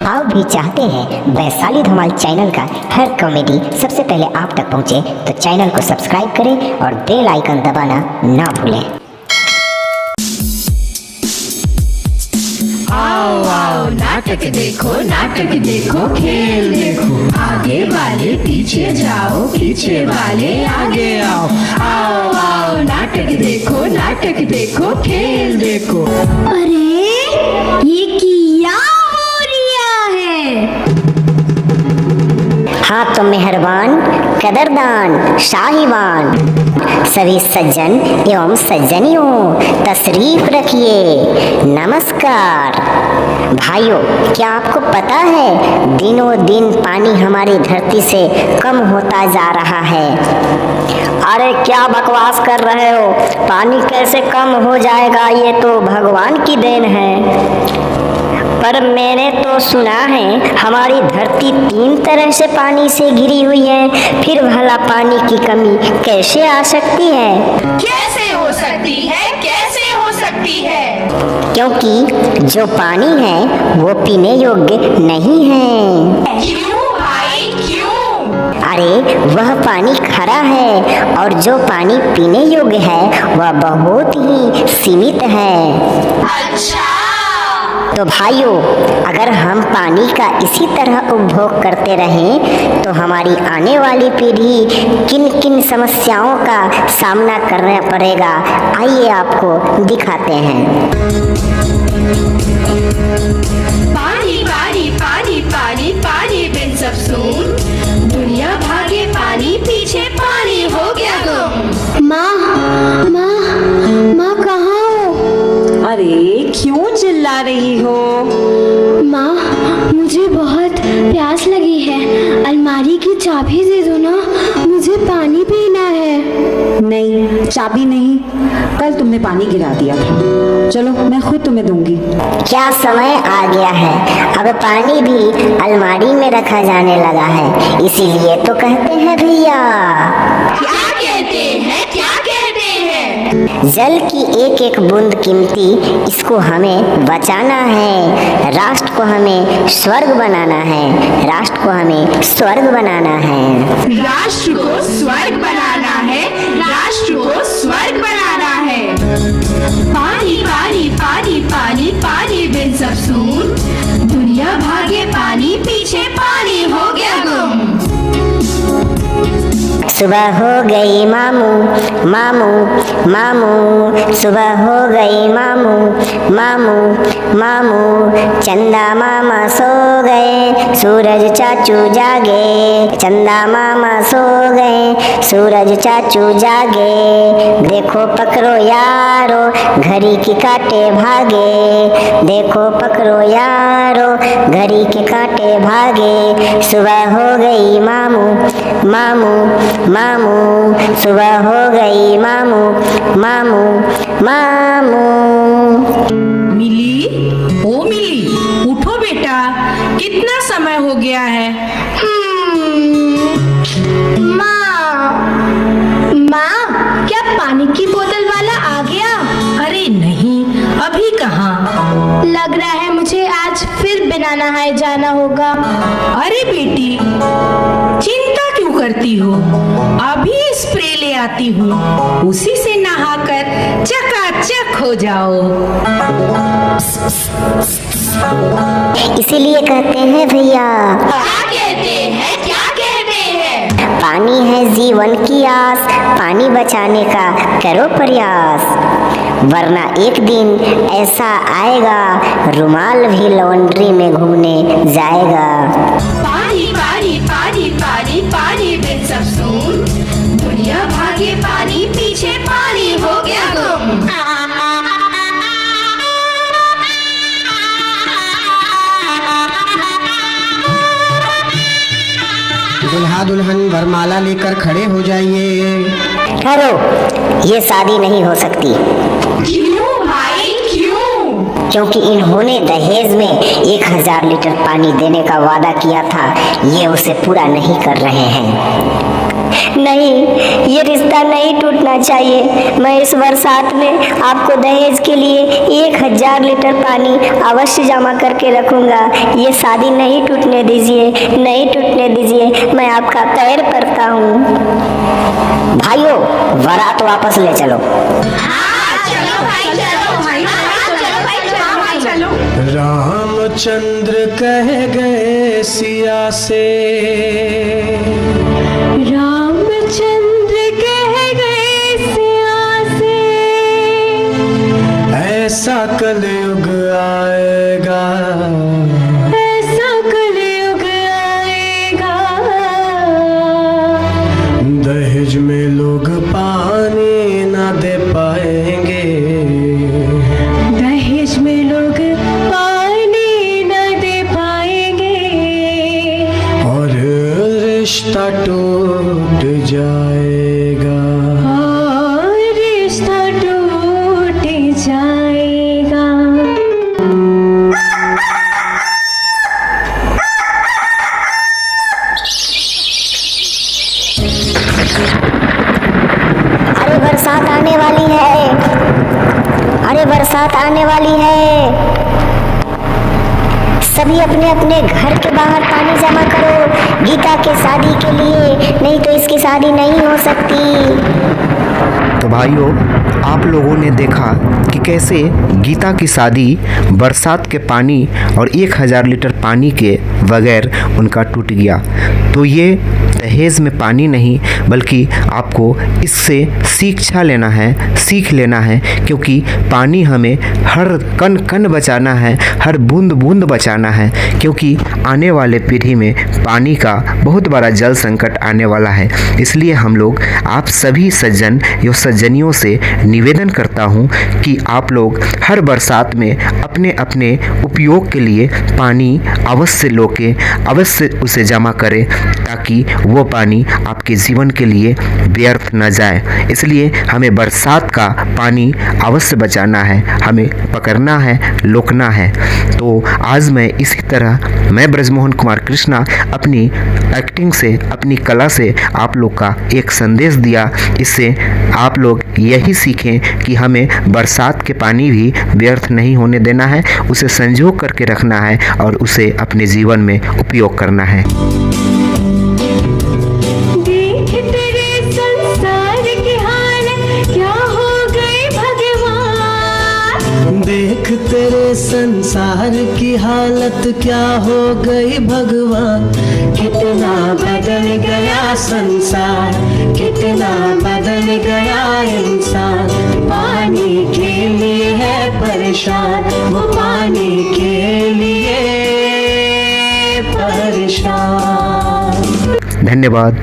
आप भी चाहते हैं वैशाली धमाल चैनल का हर कॉमेडी सबसे पहले आप तक पहुंचे तो चैनल को सब्सक्राइब करें और बेल आइकन दबाना ना भूलें। आओ आओ नाटक देखो खेल देखो, आगे वाले पीछे जाओ, पीछे वाले आगे आओ। आओ आओ नाटक देखो खेल देखो। अरे ये क्या हो रिया है? हाँ तो मेहरबान, कदरदान, शाहीवान सभी सज्जन एवं सज्जनियों तशरीफ रखिए। नमस्कार भाइयों, क्या आपको पता है दिनों दिन पानी हमारी धरती से कम होता जा रहा है? अरे क्या बकवास कर रहे हो? पानी कैसे कम हो जाएगा? ये तो भगवान की देन है। पर मैंने तो सुना है हमारी धरती 3 तरह से पानी से घिरी हुई है, फिर भला पानी की कमी कैसे आ सकती है? कैसे हो सकती है, कैसे हो सकती है? क्योंकि जो पानी है वो पीने योग्य नहीं है। क्यों भाई क्यों? अरे वह पानी खरा है और जो पानी पीने योग्य है वह बहुत ही सीमित है। अच्छा तो भाइयों, अगर हम पानी का इसी तरह उपभोग करते रहें तो हमारी आने वाली पीढ़ी किन किन समस्याओं का सामना करना पड़ेगा, आइए आपको दिखाते हैं। पानी पानी पानी पानी पानी बिन सब सुन, दुनिया भागे पानी पीछे पानी हो गया गुम। माँ कहाँ हो? अरे क्यों चिल्ला रही हो? माँ मुझे बहुत प्यास लगी है, अलमारी की चाबी दे दो ना, मुझे पानी पीना है। नहीं, चाबी नहीं, कल तुमने पानी गिरा दिया था। चलो मैं खुद तुम्हें दूंगी। क्या समय आ गया है, अब पानी भी अलमारी में रखा जाने लगा है, इसीलिए तो कहते हैं भैया। क्या कहते हैं, क्या कहते हैं? जल की एक एक बूंद कीमती, इसको हमें बचाना है। राष्ट्र को हमें स्वर्ग बनाना है, राष्ट्र को हमें स्वर्ग बनाना है। राष्ट्र को स्वर्ग बनाना है, राष्ट्र को स्वर्ग बनाना है। पानी पानी पानी पानी पानी बिन सब सुन, दुनिया भागे पानी पीछे पानी हो गया गुम। सुबह हो गई मामू मामू मामू, सुबह हो गई मामू मामू मामू, चंदा मामा सो गए, सूरज चाचू जागे। चंदा मामा सो गए, सूरज चाचू जागे। देखो पकड़ो यारो, घड़ी के कांटे भागे। देखो पकड़ो यारो, घड़ी के कांटे भागे। सुबह हो गई मामू मामू मामू, सुबह हो गई मामू मामू मामू। मिली, ओ मिली, उठो बेटा, कितना समय हो गया है? माँ क्या पानी की बोतल वाला आ गया? अरे नहीं, अभी कहाँ। लग रहा है मुझे आज फिर बिना नहाए जाना होगा। अरे बेटी, चिंता क्यों करती हो? अभी स्प्रे ले आती हूँ, उसी से नहाकर चकाचक हो जाओ। इसीलिए कहते हैं भैया, क्या कहते हैं, क्या कहते हैं? पानी है जीवन की आस, पानी बचाने का करो प्रयास, वरना एक दिन ऐसा आएगा रुमाल भी लॉन्ड्री में घूमने जाएगा। पानी पानी पानी पानी पानी बिन सब सुन, दुनिया भागे पानी पीछे पानी हो गया गुम। दुल्हा दुल्हन वरमाला लेकर खड़े हो जाइए। ठहरो, ये शादी नहीं हो सकती। क्यों भाई क्यों? क्योंकि इन्होंने दहेज में 1000 लीटर पानी देने का वादा किया था, ये उसे पूरा नहीं कर रहे हैं। नहीं, ये रिश्ता नहीं टूटना चाहिए। मैं इस बरसात में आपको दहेज के लिए 1000 लीटर पानी अवश्य जमा करके रखूंगा। ये शादी नहीं टूटने दीजिए, नहीं टूटने दीजिए, मैं आपका पैर पड़ता हूँ। भाइयों, बारात वापस ले चलो। रामचंद्र कह गए सिया से, रामचंद्र कह गए सिया से, ऐसा कलयुग आएगा, ऐसा कलयुग आएगा, दहेज में लोग पानी ना दे पाएंगे, दहेज में लोग पानी न दे पाएंगे, और रिश्ता टूट जाएगा। और रिश्ता टूट जाएगा। अरे बरसात आने वाली है, अरे बरसात आने वाली है। सभी अपने अपने घर के बाहर पानी जमा करो गीता के शादी के लिए, नहीं तो इसकी शादी नहीं हो सकती। तो भाइयों, आप लोगों ने देखा कि कैसे गीता की शादी बरसात के पानी और 1000 लीटर पानी के बगैर उनका टूट गया। तो ये दहेज में पानी नहीं, बल्कि आपको इससे शिक्षा लेना है, सीख लेना है, क्योंकि पानी हमें हर कण कण बचाना है, हर बूंद बूंद बचाना है, क्योंकि आने वाले पीढ़ी में पानी का बहुत बड़ा जल संकट आने वाला है। इसलिए हम लोग आप सभी सज्जन या सज्जनियों से निवेदन करता हूँ कि आप लोग हर बरसात में अपने अपने उपयोग के लिए पानी अवश्य लोके, अवश्य उसे जमा करें, ताकि वो पानी आपके जीवन के लिए व्यर्थ न जाए। इसलिए हमें बरसात का पानी अवश्य बचाना है, हमें पकड़ना है, रोकना है। तो आज मैं इसी तरह मैं ब्रजमोहन कुमार कृष्णा अपनी एक्टिंग से, अपनी कला से आप लोग का एक संदेश दिया। इससे आप लोग यही सीखें कि हमें बरसात के पानी भी व्यर्थ नहीं होने देना है, उसे संजो करके रखना है और उसे अपने जीवन में उपयोग करना है। देख तेरे संसार की हालत क्या हो गई भगवान, देख तेरे संसार की हालत क्या हो गई भगवान, कितना बदल गया संसार, कितना बदल गया इंसान, पानी के लिए है परेशान, वो पानी के लिए परेशान। धन्यवाद।